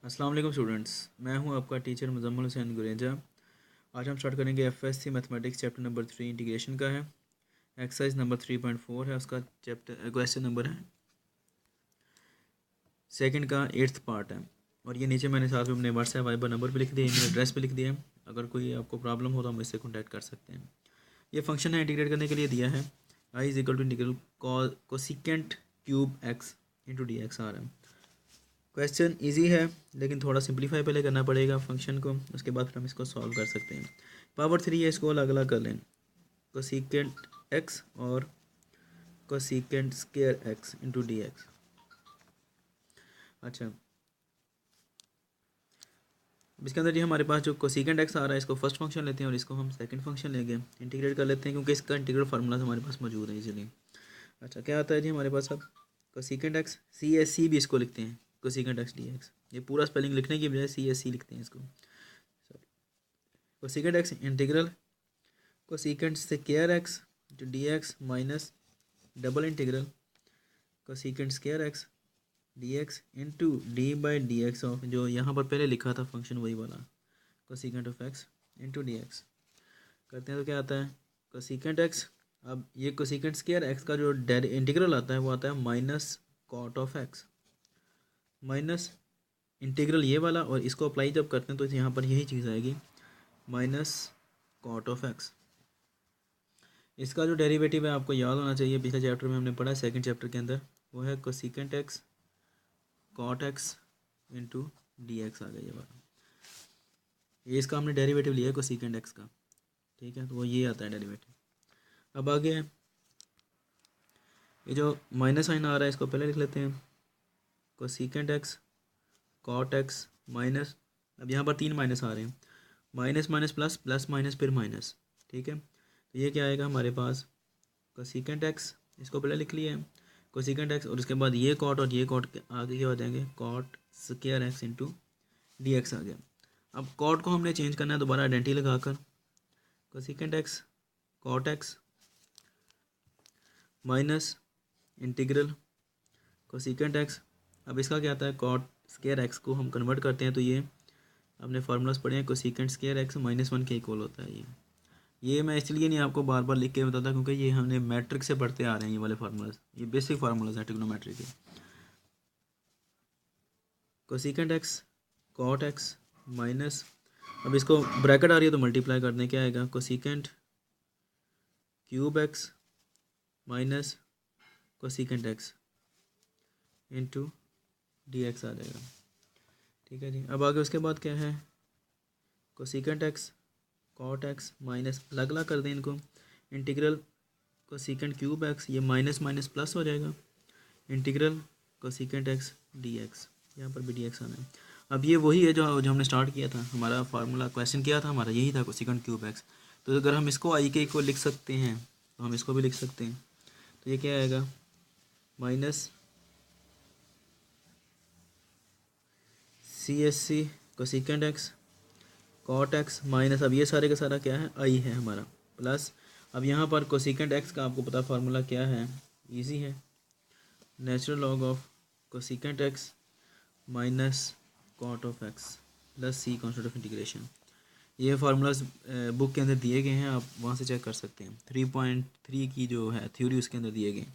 अस्सलाम वालेकुम स्टूडेंट्स, मैं हूं आपका टीचर मुजम्मिल हुसैन गुरेजा। आज हम स्टार्ट करेंगे FSc mathematics chapter number 3 integration का है। एक्सरसाइज नंबर 3.4 है, उसका चैप्टर क्वेश्चन नंबर है सेकंड का 8th पार्ट है। और ये नीचे मैंने साथ में अपने व्हाट्सएप वाइबर नंबर पे लिख दिया, ईमेल एड्रेस पे लिख दिया है। अगर कोई आपको प्रॉब्लम हो तो हम इससे कॉन्टैक्ट कर सकते हैं। ये फंक्शन है इंटीग्रेट करने के लिए दिया है I is equal to integral cosecant cube x into d x आ रहा है। क्वेश्चन इजी है लेकिन थोड़ा सिंप्लीफाई पहले करना पड़ेगा फंक्शन को, उसके बाद फिर हम इसको सॉल्व कर सकते हैं। पावर 3 है, इसको अलग अलग कर लें। कोसिकेंट एक्स और cosecant square x into d x. अच्छा, इसके अंदर ये हमारे पास जो कोसिकेंट एक्स आ रहा है, इसको फर्स्ट फंक्शन लेते हैं और इसको हम सेकंड फंक्शन लेंगे, इंटीग्रेट कर लेते हैं क्योंकि इसका इंटीग्रल फार्मूला हमारे पास मौजूद है इजीली। अच्छा, क्या आता है जी हमारे पास अब cosecant x C S C भी इसको लिखते हैं, कोसिकेंट एक्स डी एक्स। ये पूरा स्पेलिंग लिखने की बजाय सी एस सी लिखते हैं इसको। Cosecant x integral cosecant square x into d x minus double integral cosecant square x d x into D by D x of, जो यहाँ पर पहले लिखा था फंक्शन वही वाला, cosecant of x into d x. करते हैं तो क्या आता है कोसिकेंट एक्स। अब ये कोसिकेंट स्क्वायर एक्स का जो इंटीग्रल आता है वो आता है minus cot of x minus integral ये वाला, और इसको अप्लाई जब करते हैं तो यहाँ पर यही चीज़ आएगी माइनस कॉट ऑफ एक्स। इसका जो डेरिवेटिव है आपको याद होना चाहिए, पिछले चैप्टर में हमने पढ़ा है सेकंड चैप्टर के अंदर, वो है cosecant x cot x into d x आ गया ये वाला। ये इसका हमने डेरिवेटिव लिया है कोसिकेंट एक्स का, ठीक है, तो वो ये आता है डेरिवेटिव। अब आगे ये जो माइनस साइन आ रहा है इसको पहले लिख लेते हैं, cosecant x cot x minus, अब यहाँ पर 3 माइनस आ रहे हैं, minus minus plus plus minus फिर माइनस, ठीक है। तो ये क्या आएगा हमारे पास कोसिकेंट एक्स, इसको पहले लिख लिए कोसिकेंट एक्स, और उसके बाद ये कॉट और ये कॉट आगे क्या हो जाएंगे cot square x into d x आ गया। अब कॉट को हमने चेंज करना है दोबारा आइडेंटिटी लगाकर, cosecant x cot x minus integral cosecant x. अब इसका क्या आता है कॉट स्क्वायर एक्स को हम कन्वर्ट करते हैं तो ये अपने फार्मूलाज पढ़े हैं, कोसिकेंट स्क्वायर एक्स -1 के इक्वल होता है ये मैं इसलिए नहीं आपको बार बार लिख के बताता क्योंकि ये हमने मैट्रिक से पढ़ते आ रहे हैं, ये वाले फार्मूलाज ये बेसिक फार्मूलाज हैं ट्रिग्नोमेट्री के। Cosecant x cot x minus, अब इसको ब्रैकेट आ रही है तो मल्टीप्लाई कर दें, क्या आएगा cosecant cube x minus cosecant x into d x आ जाएगा, ठीक है जी। अब आगे उसके बाद क्या है cosecant x cot x minus, अलग अलग कर दें इनको, इंटीग्रल कोसिकेंट क्यूब एक्स, ये माइनस माइनस प्लस हो जाएगा, integral cosecant x d x, यहाँ पर भी डी एक्स आना है। अब ये वही है जो हमने स्टार्ट किया था, हमारा फार्मूला क्वेश्चन किया था हमारा यही था कोसिकेंट क्यूब एक्स। तो अगर हम इसको आई के इक्वल लिख सकते हैं तो हम इसको भी लिख सकते हैं, तो ये क्या आएगा minus C S C cosecant x cot x minus, अब ये सारे का सारा क्या है आई है हमारा, प्लस अब यहाँ पर कोसिकेंट एक्स का आपको पता फार्मूला क्या है, इजी है, natural log of cosecant x minus cot of x plus C constant of integration. ये फार्मूलाज बुक के अंदर दिए गए हैं, आप वहाँ से चेक कर सकते हैं, 3.3 की जो है थ्योरी उसके अंदर दिए गए।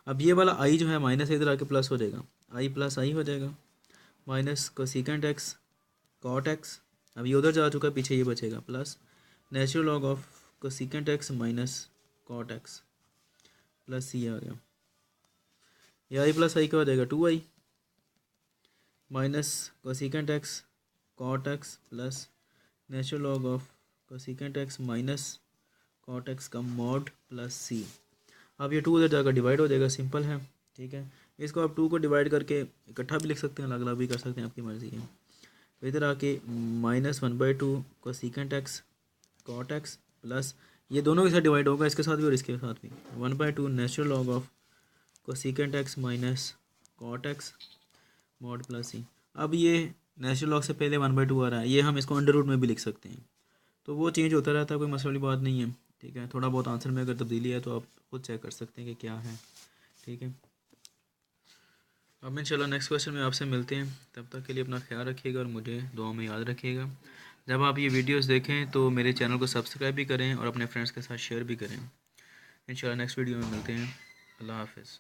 अब ये वाला आई जो है माइनस इधर आके प्लस हो जाएगा, आई प्लस आई हो जाएगा, minus cosecant x cot x, अब ये उधर जा चुका है पीछे ये बचेगा, plus natural log of cosecant x minus cot x plus c आ गया, ये आई प्लस आई क्या हो जाएगा 2i minus cosecant x cot x plus natural log of cosecant x minus cot x का मॉड प्लस सी। अब ये 2 उधर जाकर डिवाइड हो जाएगा, सिंपल है, ठीक है। इसको आप 2 को डिवाइड करके इकट्ठा भी लिख सकते हैं, अलग अलग भी कर सकते हैं, आपकी मर्ज़ी है। तो इधर आके -1/2 cosecant x cot x plus ये दोनों के साथ डिवाइड होगा, इसके साथ भी और इसके साथ भी, 1/2 natural log of cosecant x minus cot x mod plus c. अब ये नेचुरल लॉग से पहले 1/2 आ रहा है, ये हम इसको अंडर रूट में भी लिख सकते हैं, तो वो चेंज होता रहता है, कोई मसले वाली बात नहीं है, ठीक है। थोड़ा बहुत आंसर में अगर तब्दीली है तो आप खुद चेक कर सकते हैं कि क्या है, ठीक है। अब इंशाल्लाह नेक्स्ट क्वेश्चन में आपसे मिलते हैं। तब तक के लिए अपना ख्याल रखिएगा और मुझे दुआ में याद रखिएगा। जब आप ये वीडियोस देखें तो मेरे चैनल को सब्सक्राइब भी करें और अपने फ्रेंड्स के साथ शेयर भी करें। इंशाल्लाह नेक्स्ट वीडियो में मिलते हैं। अल्लाह हाफ़िज़।